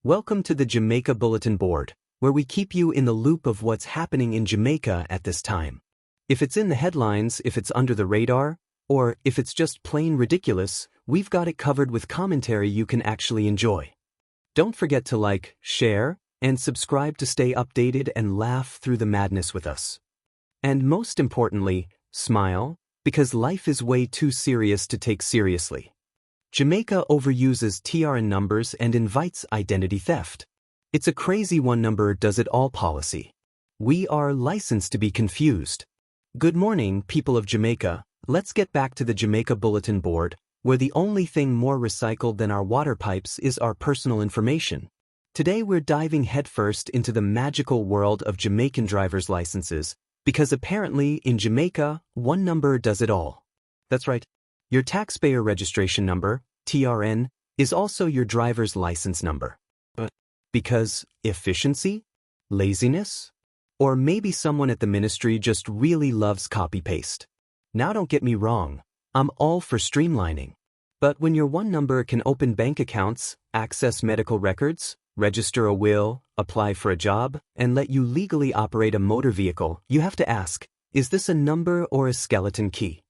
Welcome to the Jamaica Bulletin Board, where we keep you in the loop of what's happening in Jamaica at this time. If it's in the headlines, if it's under the radar, or if it's just plain ridiculous, we've got it covered with commentary you can actually enjoy. Don't forget to like, share, and subscribe to stay updated and laugh through the madness with us. And most importantly, smile, because life is way too serious to take seriously. Jamaica overuses TRN numbers and invites identity theft. It's a crazy one-number-does-it-all policy. We are licensed to be confused. Good morning, people of Jamaica. Let's get back to the Jamaica Bulletin Board, where the only thing more recycled than our water pipes is our personal information. Today we're diving headfirst into the magical world of Jamaican driver's licenses, because apparently in Jamaica, one number does it all. That's right. Your taxpayer registration number, TRN, is also your driver's license number. But because efficiency? Laziness? Or maybe someone at the ministry just really loves copy-paste. Now don't get me wrong, I'm all for streamlining. But when your one number can open bank accounts, access medical records, register a will, apply for a job, and let you legally operate a motor vehicle, you have to ask, is this a number or a skeleton key?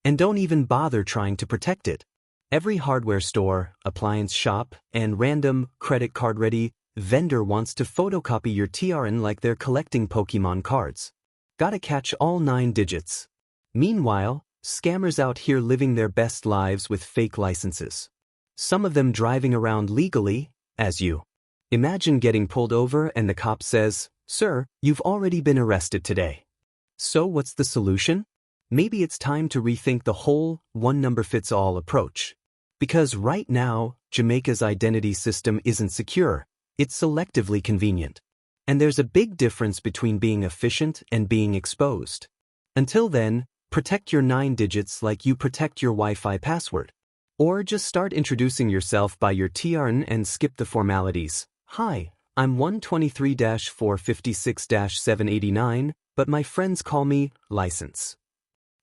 And don't even bother trying to protect it. Every hardware store, appliance shop, and random credit card-ready vendor wants to photocopy your TRN like they're collecting Pokemon cards. Gotta catch all 9 digits. Meanwhile, scammers out here living their best lives with fake licenses. Some of them driving around legally, as you. Imagine getting pulled over and the cop says, "Sir, you've already been arrested today." So what's the solution? Maybe it's time to rethink the whole one-number-fits-all approach. Because right now, Jamaica's identity system isn't secure, it's selectively convenient. And there's a big difference between being efficient and being exposed. Until then, protect your 9 digits like you protect your Wi-Fi password. Or just start introducing yourself by your TRN and skip the formalities. Hi, I'm 123-456-789, but my friends call me License.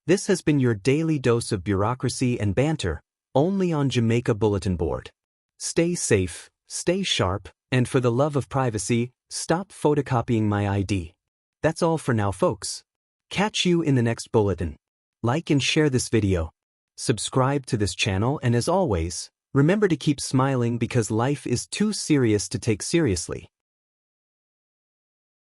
This has been your daily dose of bureaucracy and banter, only on Jamaica Bulletin Board. Stay safe, stay sharp, and for the love of privacy, stop photocopying my ID. That's all for now, folks. Catch you in the next bulletin. Like and share this video. Subscribe to this channel, and as always, remember to keep smiling because life is too serious to take seriously.